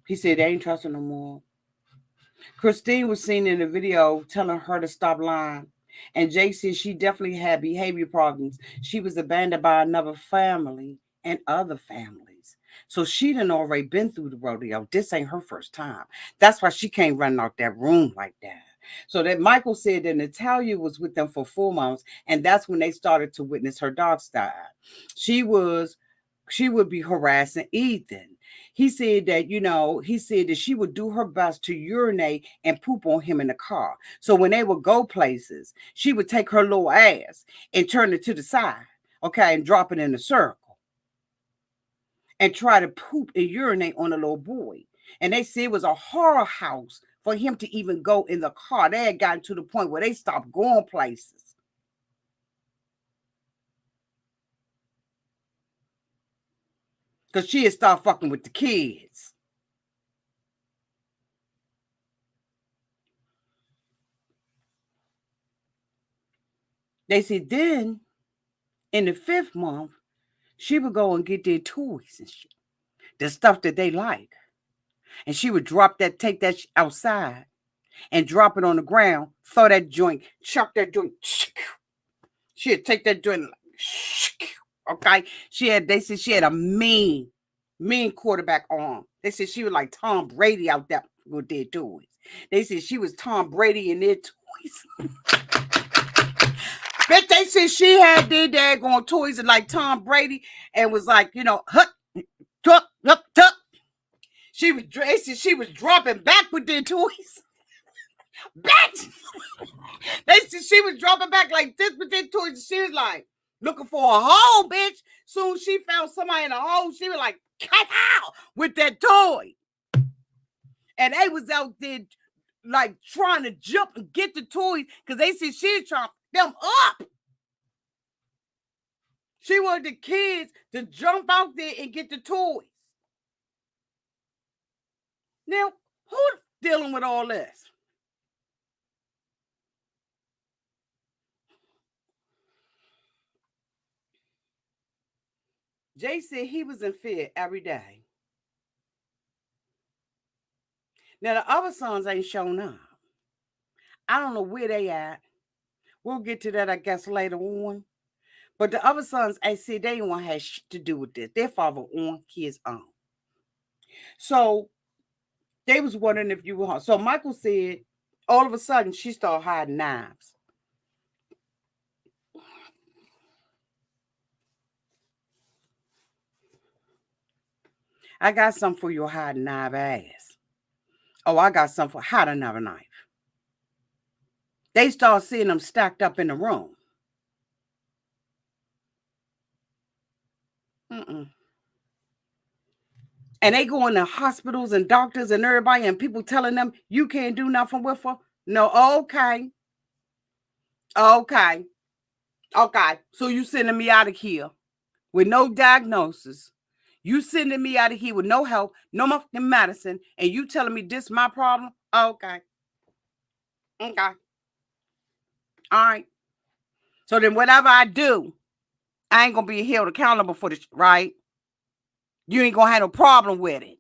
He said they ain't trusting no more. Christine was seen in the video telling her to stop lying. And Jay said she definitely had behavior problems. She was abandoned by another family and other families. So she done already been through the rodeo. This ain't her first time. That's why she can't run out that room like that. So that Michael said that Natalia was with them for 4 months, and that's when they started to witness her dog die. She would be harassing Ethan. He said that, he said that she would do her best to urinate and poop on him in the car. So when they would go places, she would take her little ass and turn it to the side, okay, and drop it in a circle and try to poop and urinate on a little boy. And they said it was a horror house for him to even go in the car. They had gotten to the point where they stopped going places. Because she had started fucking with the kids. They said then, in the 5th month, she would go and get their toys and shit. The stuff that they like. And she would take that outside and drop it on the ground, throw that joint, chuck that joint. She'd take that joint, okay? They said she had a mean quarterback arm. They said she was like Tom Brady out there with their toys. They said she was Tom Brady in their toys. But they said she had their daggone toys like Tom Brady and was like, tuck. She was dropping back with their toys. Back. They said she was dropping back like this with their toys. She was like looking for a hole, bitch. Soon she found somebody in a hole. She was like, cut out with that toy. And they was out there like trying to jump and get the toys because they said she was trying to them up. She wanted the kids to jump out there and get the toys. Now, who's dealing with all this? Jay said he was in fear every day. Now, the other sons ain't shown up. I don't know where they at. We'll get to that, I guess, later on. But the other sons, I said they didn't want to have shit to do with this. Their father on his own. So they was wondering if you were home. So Michael said, all of a sudden, she started hiding knives. I got something for your hiding knife ass. Oh, I got something for hide another knife. They start seeing them stacked up in the room. And they go into hospitals and doctors and everybody and people telling them, you can't do nothing with her. No, okay. So you sending me out of here with no diagnosis. You sending me out of here with no help, no fucking medicine, and you telling me this my problem? Okay. All right. So then whatever I do, I ain't going to be held accountable for this, right? You ain't going to have no problem with it.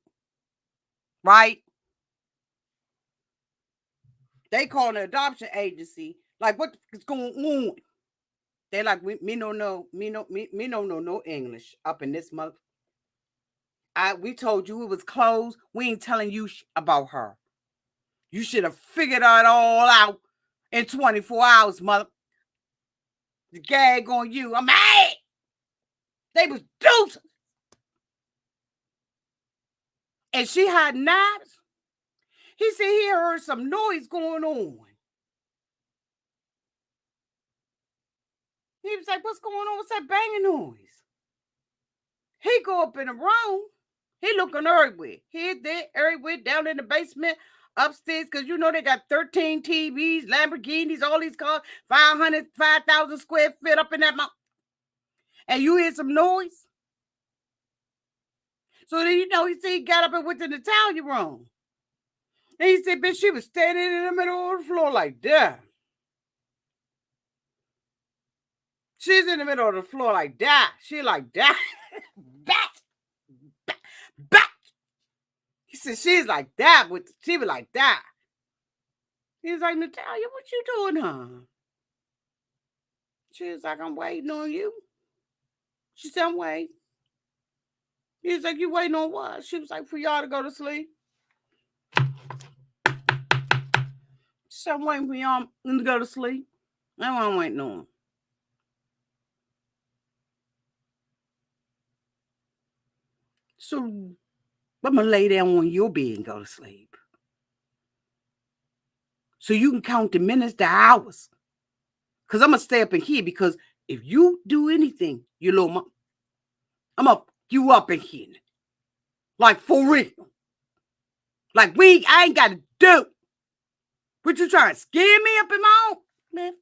Right? They call an adoption agency. Like, what is going on? They like, me no know no English up in this month. We told you it was closed. We ain't telling you about her. You should have figured it all out in 24 hours, mother. The gag on you. I'm mad. They was deuces. And she had knives. He said he heard some noise going on. He was like, what's going on? What's that banging noise? He go up in the room. He looking everywhere. Here, there, everywhere, down in the basement, upstairs, because you know they got 13 TVs, Lamborghinis, all these cars, 5,000 square feet up in that mouth. And you hear some noise? So then, he said he got up and went to the Natalia room. And he said, bitch, she was standing in the middle of the floor like that. She's in the middle of the floor like that. She like that. Back. He said, she's like that. She was like that. He was like, Natalia, what you doing, huh? She was like, I'm waiting on you. She said, I'm waiting. He was like, you waiting on what? She was like, for y'all to go to sleep. So I'm waiting for y'all to go to sleep. That's what I'm waiting on. So I'm going to lay down on your bed and go to sleep. So you can count the minutes, the hours. Because I'm going to stay up in here because if you do anything, you little mom, I'm going to you up in here. Like for real. Like I ain't got to do. What you trying to scare me up in my own? Man,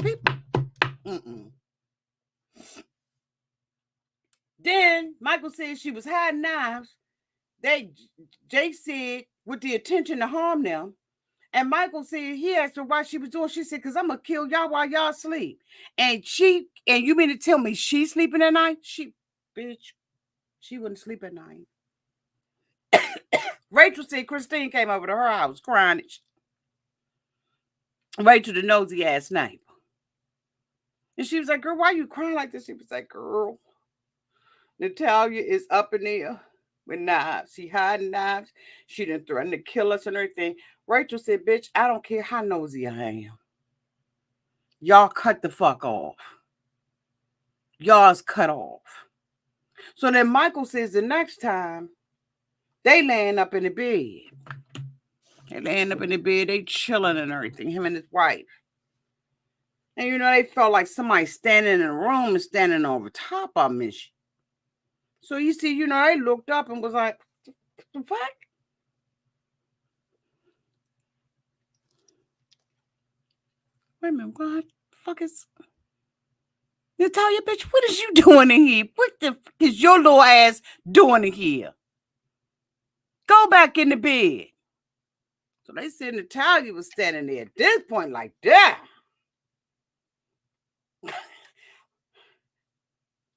people. Then Michael said she was hiding knives. Jake said with the intention to harm them. And Michael said he asked her why she was doing. She said, because I'm gonna kill y'all while y'all sleep. And you mean to tell me she's sleeping at night? She wouldn't sleep at night. Rachel said Christine came over to her house crying. Rachel, the nosy ass neighbor. And she was like, girl, why you crying like this? She was like, girl, Natalia is up in there with knives. She hiding knives. She done threatened to kill us and everything. Rachel said, bitch, I don't care how nosy I am. Y'all cut the fuck off. Y'all's cut off. So then Michael says the next time they laying up in the bed. They laying up in the bed, they chilling and everything, him and his wife. And they felt like somebody standing in the room and standing over top of me. So you see, they looked up and was like, what the fuck? Wait a minute, what the fuck is Natalia, bitch, what is you doing in here? What the fuck is your little ass doing in here? Go back in the bed. So they said Natalia was standing there at this point like that.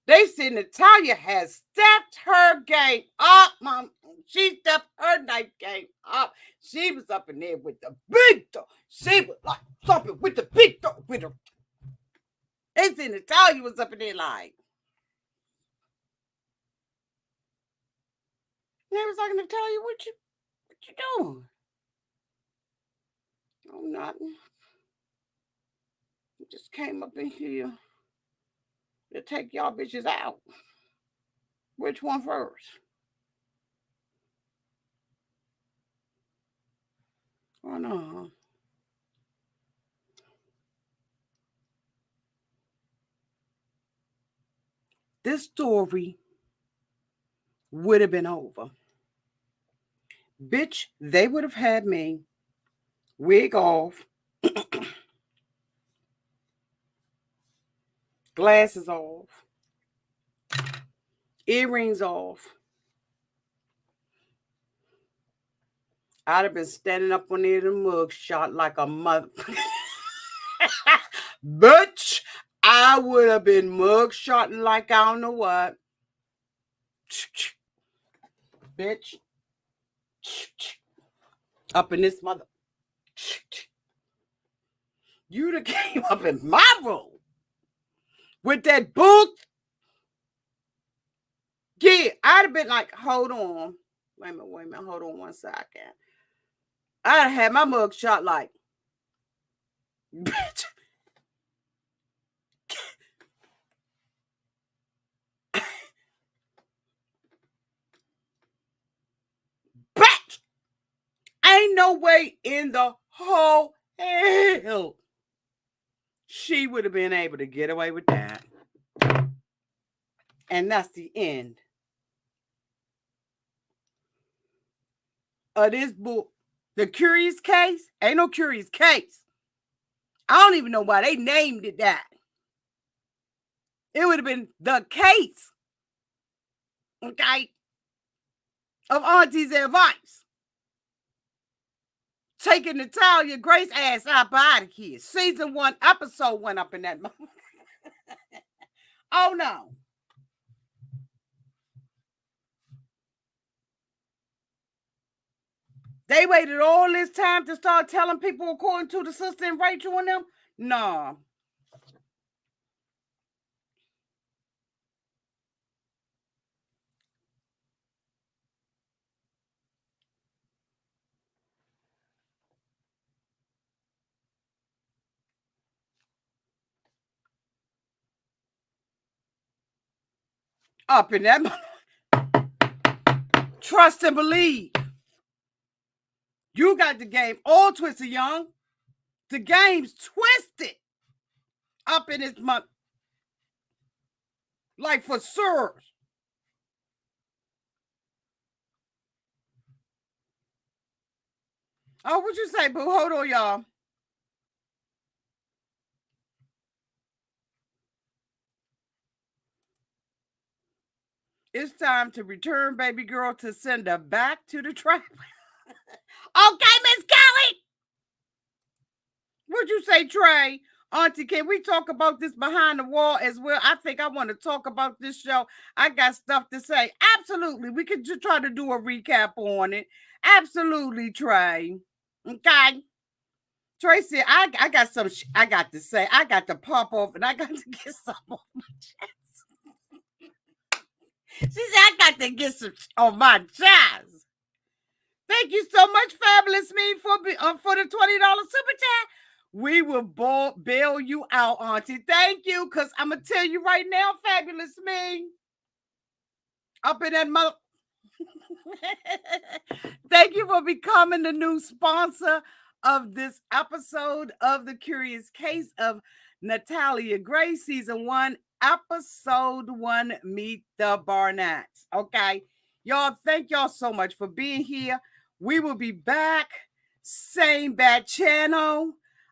They said Natalia has stepped her game up, Mom. She stepped her night game up. She was up in there with the big dog. She was like something with the big dog with her. They said Natalia was up in there like. They was like, Natalia, what you doing? Oh, nothing. I just came up in here to take y'all bitches out. Which one first? Oh, no. This story would have been over. Bitch, they would have had me wig off, glasses off, earrings off. I'd have been standing up on there the mug shot like a mother. Bitch, I would have been mug shotting like I don't know what. Bitch. Up in this mother. You'd have came up in my room with that book. Yeah, I'd have been like, hold on. Wait a minute, hold on one second. I'd have had my mug shot like, bitch. Bitch. Ain't no way in the whole hell she would have been able to get away with that. And that's the end of this book. The Curious Case ain't no curious case. I don't even know why they named it that. It would have been the case, okay, of Auntie's advice. Taking Natalia Grace ass out of here. Season 1, episode 1 up in that moment. Oh, no. They waited all this time to start telling people according to the sister and Rachel and them? No. Up in that. Trust and believe. You got the game all twisted, young. The game's twisted. Up in this month. Like for sure. Oh, what you say, boo? Hold on, y'all. It's time to return baby girl to send her back to the trap. Okay, Miss Kelly. What'd you say, Trey? Auntie, can we talk about this behind the wall as well? I think I want to talk about this show. I got stuff to say. Absolutely. We could just try to do a recap on it. Absolutely, Trey. Okay. Tracy, I got some I got to say. I got to pop off and I got to get some off my chest. She said, I got to get some on my chest. Thank you so much, Fabulous Me, for the $20 super chat. We will bail you out, Auntie. Thank you, because I'm going to tell you right now, Fabulous Me. Up in that mother. Thank you for becoming the new sponsor of this episode of The Curious Case of Natalia Grace, Season 1, Episode 1, Meet the Barnetts. Okay? Y'all, thank y'all so much for being here. We will be back. Same bad channel.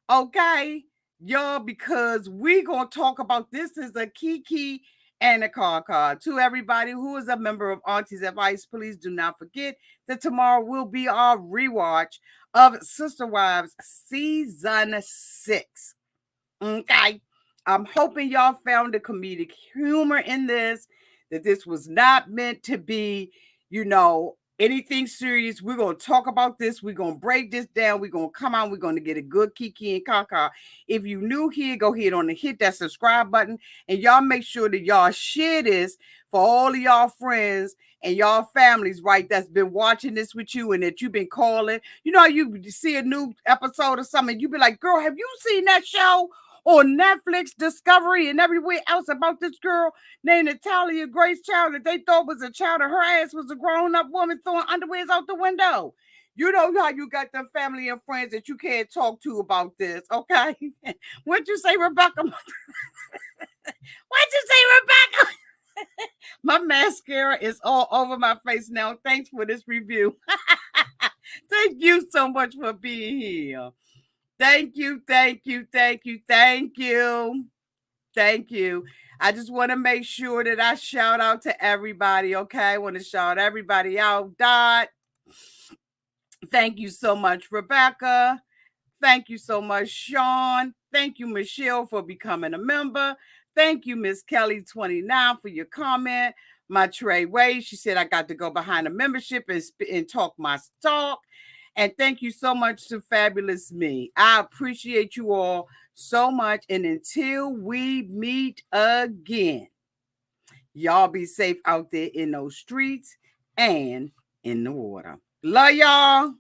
Okay? Y'all, because we're going to talk about this is a Kiki and a card. To everybody who is a member of Auntie's Advice, please do not forget that tomorrow will be our rewatch of Sister Wives Season 6. Okay? I'm hoping y'all found the comedic humor in this, that this was not meant to be, anything serious. We're going to talk about this. We're going to break this down. We're going to come out. We're going to get a good Kiki and Kaka. If you new here, go ahead on and hit that subscribe button. And y'all make sure that y'all share this for all of y'all friends and y'all families, right, that's been watching this with you and that you've been calling. You know, you see a new episode or something, you be like, girl, have you seen that show on Netflix, Discovery, and everywhere else about this girl named Natalia Grace child that they thought was a child and her ass was a grown-up woman throwing underwears out the window? You know how you got them family and friends that you can't talk to about this, okay? What'd you say, Rebecca? What'd you say, Rebecca? My mascara is all over my face now. Thanks for this review. Thank you so much for being here. Thank you. I just want to make sure that I shout out to everybody, okay? I want to shout everybody out. Dot. Thank you so much, Rebecca. Thank you so much, Sean. Thank you, Michelle, for becoming a member. Thank you, Miss Kelly 29 for your comment. My Trey Way, she said I got to go behind the membership and talk my talk. And thank you so much to Fabulous Me. I appreciate you all so much. And until we meet again, y'all be safe out there in those streets and in the water. Love y'all.